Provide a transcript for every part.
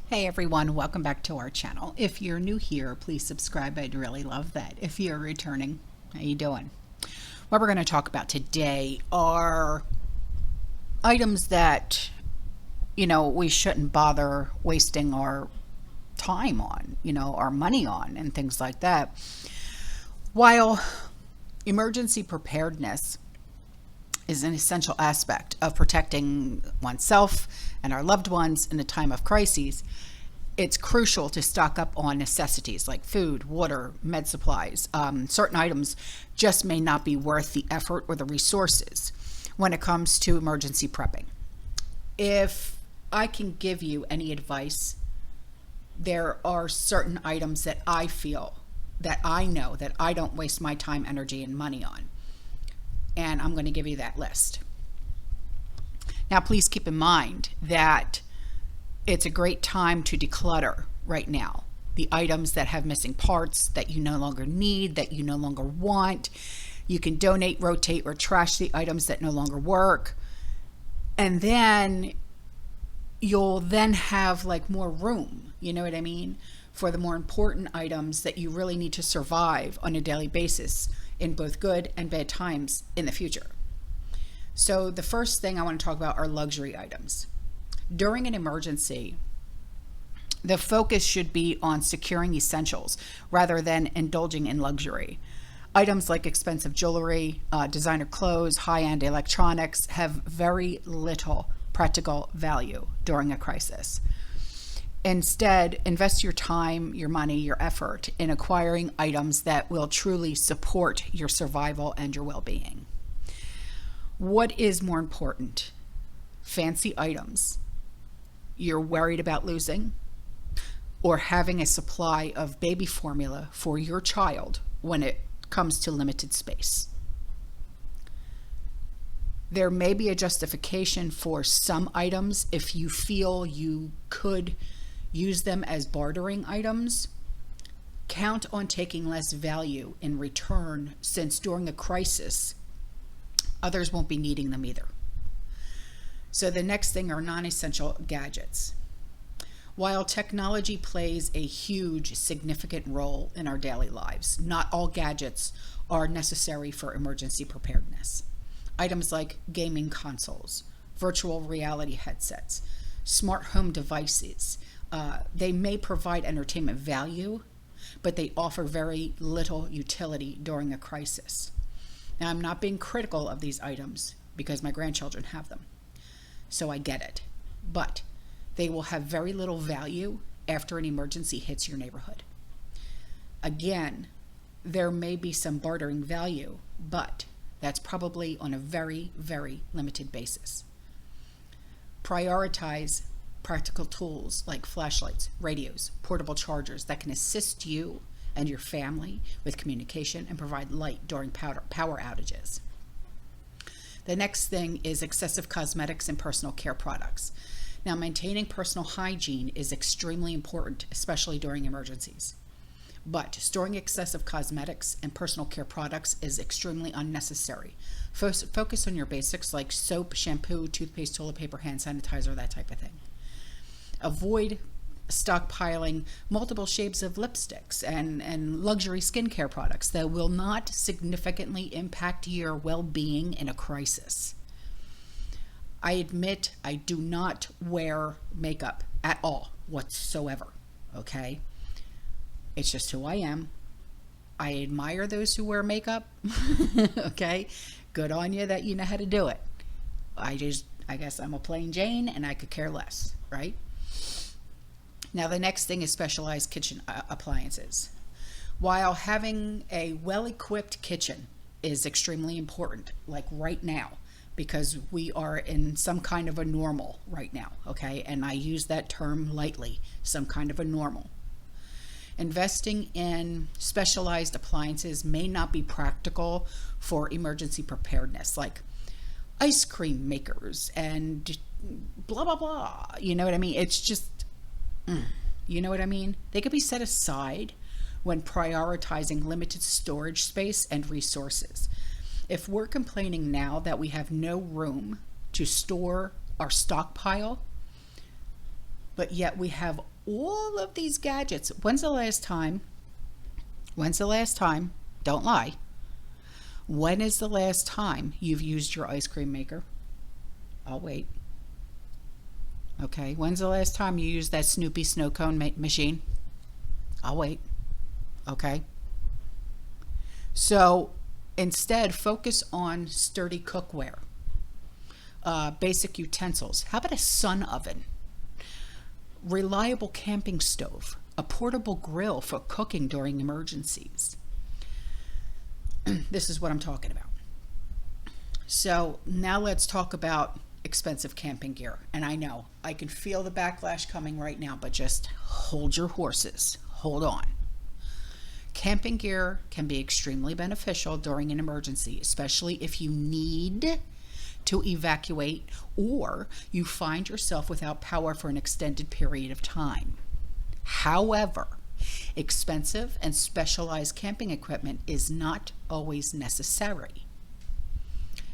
Hey everyone, welcome back to our channel. If you're new here, please subscribe. I'd really love that. If you're returning, how you doing? What we're going to talk about today are items that, we shouldn't bother wasting our time on, our money on and things like that. While emergency preparedness is an essential aspect of protecting oneself and our loved ones in a time of crises, it's crucial to stock up on necessities like food, water, med supplies. Certain items just may not be worth the effort or the resources when it comes to emergency prepping. If I can give you any advice, there are certain items that I feel, that I know, that I don't waste my time, energy, and money on. And I'm going to give you that list. Now, please keep in mind that it's a great time to declutter right now. The items that have missing parts that you no longer need, that you no longer want. You can donate, rotate, or trash the items that no longer work. And then you'll then have like more room, you know what I mean, for the more important items that you really need to survive on a daily basis in both good and bad times in the future. So the first thing I want to talk about are luxury items. During an emergency, the focus should be on securing essentials rather than indulging in luxury. Items like expensive jewelry, designer clothes, high-end electronics have very little practical value during a crisis. Instead, invest your time, your money, your effort in acquiring items that will truly support your survival and your well-being. What is more important? Fancy items you're worried about losing, or having a supply of baby formula for your child when it comes to limited space? There may be a justification for some items if you feel you could use them as bartering items. Count on taking less value in return, since during a crisis, others won't be needing them either. So the next thing are non-essential gadgets. While technology plays a huge, significant role in our daily lives, not all gadgets are necessary for emergency preparedness. Items like gaming consoles, virtual reality headsets, smart home devices, they may provide entertainment value, but they offer very little utility during a crisis. Now, I'm not being critical of these items because my grandchildren have them, so I get it. But they will have very little value after an emergency hits your neighborhood. Again, there may be some bartering value, but that's probably on a very, very limited basis. Prioritize practical tools like flashlights, radios, portable chargers that can assist you and your family with communication and provide light during power outages. The next thing is excessive cosmetics and personal care products. Now, maintaining personal hygiene is extremely important, especially during emergencies. But storing excessive cosmetics and personal care products is extremely unnecessary. Focus on your basics like soap, shampoo, toothpaste, toilet paper, hand sanitizer, that type of thing. Avoid stockpiling multiple shades of lipsticks and luxury skincare products that will not significantly impact your well-being in a crisis. I admit I do not wear makeup at all whatsoever, okay? It's just who I am. I admire those who wear makeup, okay? Good on you that you know how to do it. I guess I'm a plain Jane and I could care less, right? Now, the next thing is specialized kitchen appliances. While having a well-equipped kitchen is extremely important, like right now, because we are in some kind of a normal right now, okay? And I use that term lightly, some kind of a normal. Investing in specialized appliances may not be practical for emergency preparedness, like ice cream makers and blah, blah, blah. You know what I mean? It's just, you know what I mean? They could be set aside when prioritizing limited storage space and resources. If we're complaining now that we have no room to store our stockpile, but yet we have all of these gadgets. When's the last time, don't lie, when is the last time you've used your ice cream maker? I'll wait. Okay, when's the last time you used that Snoopy snow cone machine? I'll wait. Okay. So instead, focus on sturdy cookware, basic utensils. How about a sun oven? Reliable camping stove, a portable grill for cooking during emergencies. This is what I'm talking about. So now let's talk about expensive camping gear. And I know I can feel the backlash coming right now, but just hold your horses. Hold on. Camping gear can be extremely beneficial during an emergency, especially if you need to evacuate or you find yourself without power for an extended period of time. However, expensive and specialized camping equipment is not always necessary.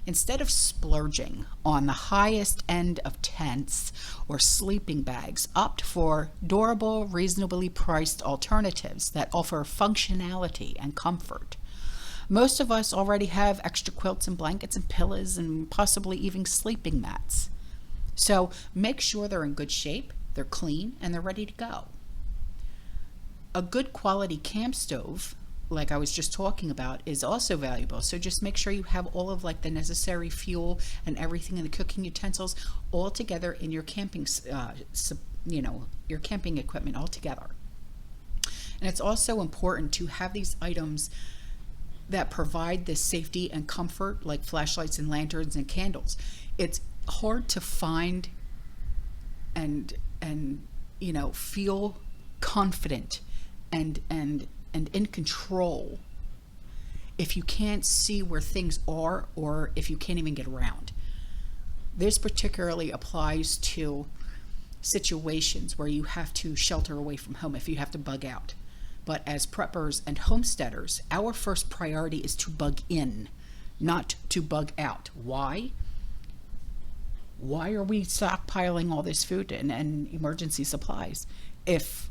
Instead of splurging on the highest end of tents or sleeping bags, opt for durable, reasonably priced alternatives that offer functionality and comfort. Most of us already have extra quilts and blankets and pillows and possibly even sleeping mats. So make sure they're in good shape, they're clean, and they're ready to go. A good quality camp stove, like I was just talking about, is also valuable. So just make sure you have all of like the necessary fuel and everything in the cooking utensils all together in your camping, your camping equipment all together. And it's also important to have these items that provide this safety and comfort, like flashlights and lanterns and candles. It's hard to find and feel confident and in control if you can't see where things are or if you can't even get around. This particularly applies to situations where you have to shelter away from home, if you have to bug out. But as preppers and homesteaders, our first priority is to bug in, not to bug out. Why? Why are we stockpiling all this food and emergency supplies if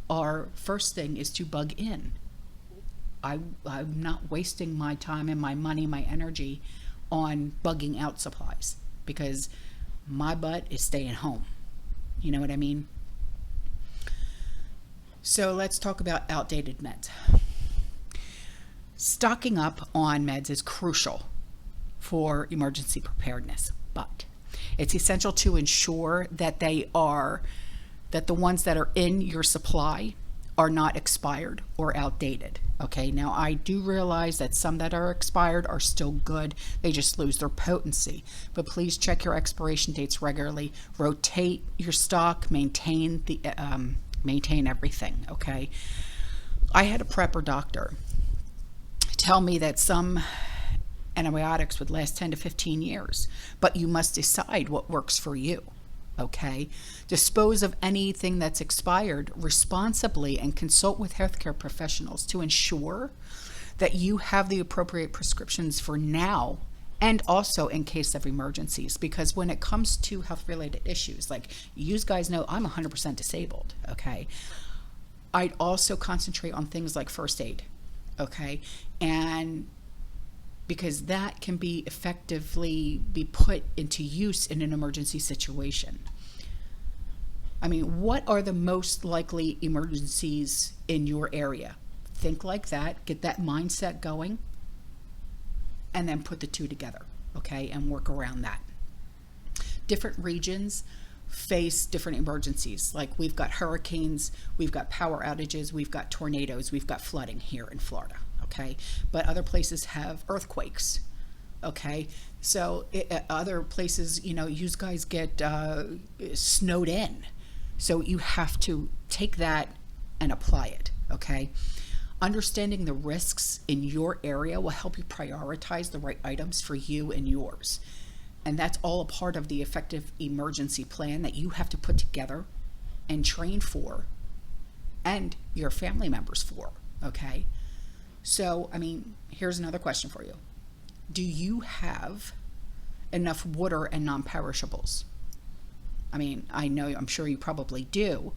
our first thing is to bug in? I'm not wasting my time and my money, my energy on bugging out supplies because my butt is staying home. You know what I mean? So let's talk about outdated meds. Stocking up on meds is crucial for emergency preparedness, but it's essential to ensure that the ones that are in your supply are not expired or outdated. Okay, now I do realize that some that are expired are still good. They just lose their potency. But please check your expiration dates regularly. Rotate your stock. Maintain everything. Okay. I had a prepper doctor tell me that some antibiotics would last 10 to 15 years, but you must decide what works for you. Okay, dispose of anything that's expired responsibly and consult with healthcare professionals to ensure that you have the appropriate prescriptions for now and also in case of emergencies. Because when it comes to health-related issues, like you guys know, I'm 100% disabled. Okay, I'd also concentrate on things like first aid. Okay, and because that can be effectively be put into use in an emergency situation. I mean, what are the most likely emergencies in your area? Think like that, get that mindset going, and then put the two together, okay, and work around that. Different regions face different emergencies. Like we've got hurricanes, we've got power outages, we've got tornadoes, we've got flooding here in Florida. Okay, but other places have earthquakes. Okay, so other places, you guys get snowed in. So you have to take that and apply it. Okay, understanding the risks in your area will help you prioritize the right items for you and yours. And that's all a part of the effective emergency plan that you have to put together and train for and your family members for. Okay. So, I mean, here's another question for you. Do you have enough water and non-perishables? I mean, I'm sure you probably do,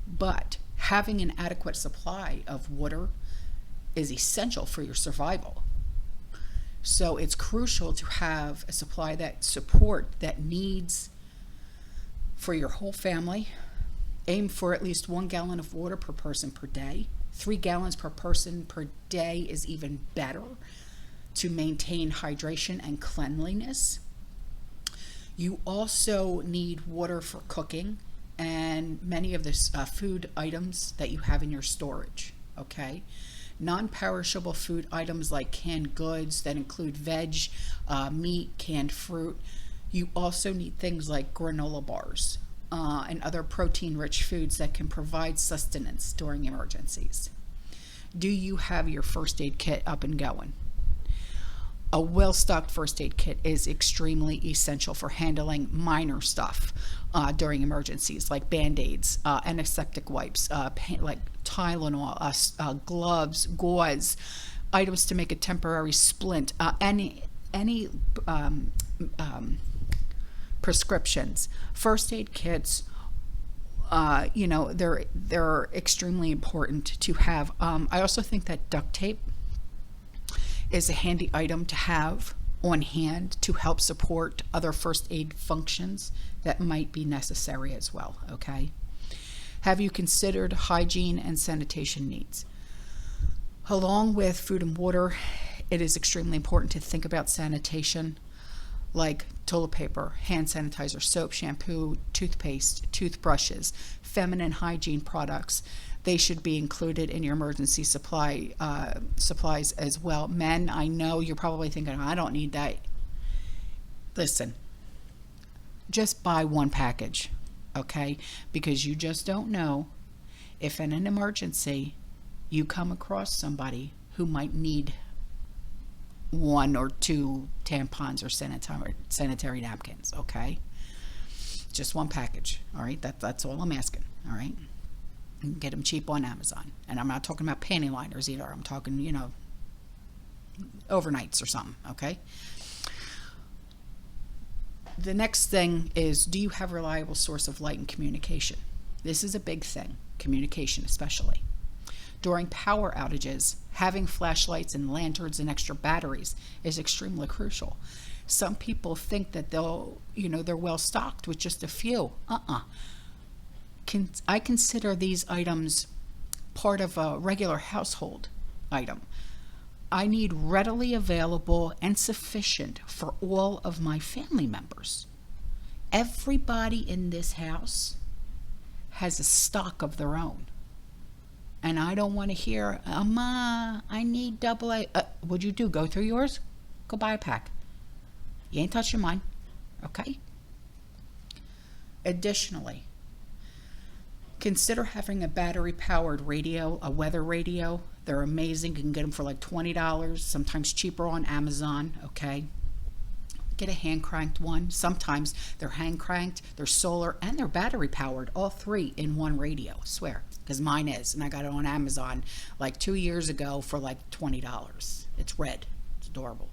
But having an adequate supply of water is essential for your survival. So it's crucial to have a supply that needs for your whole family. Aim for at least 1 gallon of water per person per day. 3 gallons per person per day is even better to maintain hydration and cleanliness. You also need water for cooking and many of the food items that you have in your storage, okay? Non-perishable food items like canned goods that include veg, meat, canned fruit. You also need things like granola bars and other protein-rich foods that can provide sustenance during emergencies. Do you have your first aid kit up and going? A well-stocked first aid kit is extremely essential for handling minor stuff during emergencies, like Band-Aids, antiseptic wipes, like Tylenol, gloves, gauze, items to make a temporary splint, any prescriptions. First aid kits, they're extremely important to have. I also think that duct tape is a handy item to have on hand to help support other first aid functions that might be necessary as well, okay? Have you considered hygiene and sanitation needs? Along with food and water, it is extremely important to think about sanitation, like toilet paper, hand sanitizer, soap, shampoo, toothpaste, toothbrushes, feminine hygiene products. They should be included in your emergency supplies as well. Men, I know you're probably thinking, I don't need that. Listen, just buy one package, okay? Because you just don't know if in an emergency you come across somebody who might need 1 or 2 tampons or sanitary napkins, okay? Just one package, all right? That's all I'm asking, all right? You can get them cheap on Amazon. And I'm not talking about panty liners either. I'm talking, overnights or something, okay? The next thing is, do you have a reliable source of light and communication? This is a big thing, communication especially. During power outages, having flashlights and lanterns and extra batteries is extremely crucial. Some people think that they're well stocked with just a few. I consider these items part of a regular household item. I need readily available and sufficient for all of my family members. Everybody in this house has a stock of their own. And I don't want to hear, Ma, I need double A. What'd you do? Go through yours? Go buy a pack. You ain't touching mine. Okay? Additionally, consider having a battery-powered radio, a weather radio. They're amazing. You can get them for like $20, sometimes cheaper on Amazon, okay? Get a hand-cranked one. Sometimes they're hand-cranked, they're solar, and they're battery-powered, all 3 in one radio, I swear, because mine is, and I got it on Amazon like 2 years ago for like $20. It's red. It's adorable.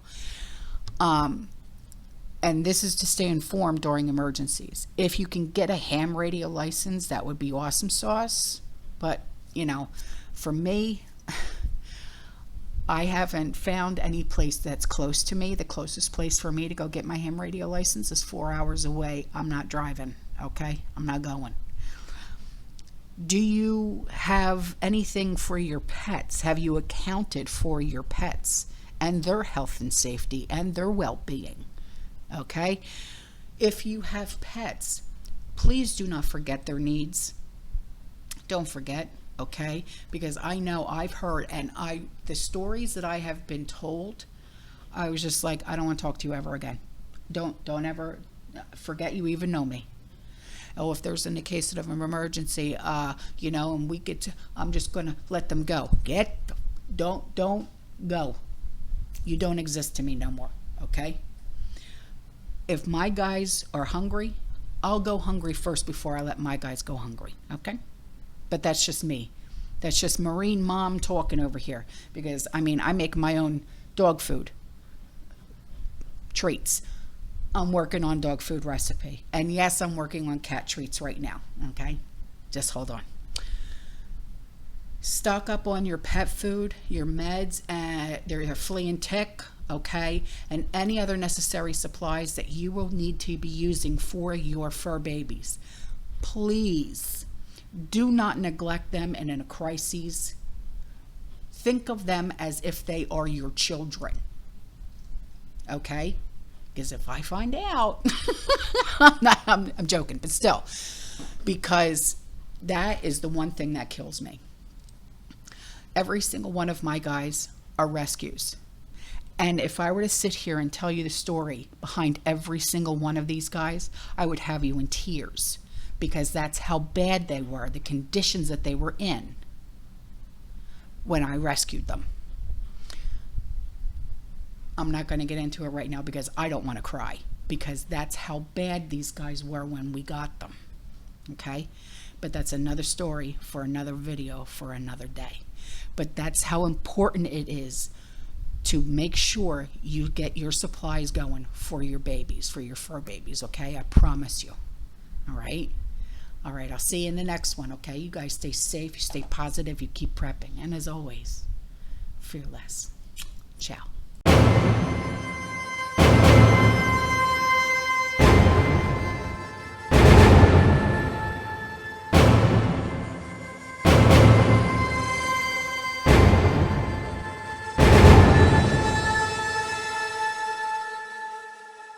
And this is to stay informed during emergencies. If you can get a ham radio license, that would be awesome sauce. But, for me, I haven't found any place that's close to me. The closest place for me to go get my ham radio license is 4 hours away. I'm not driving, okay? I'm not going. Do you have anything for your pets? Have you accounted for your pets and their health and safety and their well-being? Okay? If you have pets, please do not forget their needs. Don't forget, okay? Because I know I've heard, and the stories that I have been told, I was just like, I don't want to talk to you ever again. Don't ever forget you even know me. Oh, if there's in the case of an emergency, and we get to, I'm just gonna let them go. Don't go. You don't exist to me no more, okay? If my guys are hungry, I'll go hungry first before I let my guys go hungry, okay? But that's just me. That's just Marine mom talking over here. Because, I make my own dog food treats. I'm working on dog food recipe. And yes, I'm working on cat treats right now, okay? Just hold on. Stock up on your pet food, your meds, and their flea and tick, okay, and any other necessary supplies that you will need to be using for your fur babies. Please do not neglect them in a crisis. Think of them as if they are your children, okay? Because if I find out, I'm joking, but still, because that is the one thing that kills me. Every single one of my guys are rescues. And if I were to sit here and tell you the story behind every single one of these guys, I would have you in tears, because that's how bad they were, the conditions that they were in when I rescued them. I'm not going to get into it right now because I don't want to cry, because that's how bad these guys were when we got them. Okay? But that's another story for another video for another day. But that's how important it is to make sure you get your supplies going for your babies, for your fur babies, okay? I promise you. All right? All right, I'll see you in the next one, okay? You guys stay safe, you stay positive, you keep prepping. And as always, fearless. Ciao.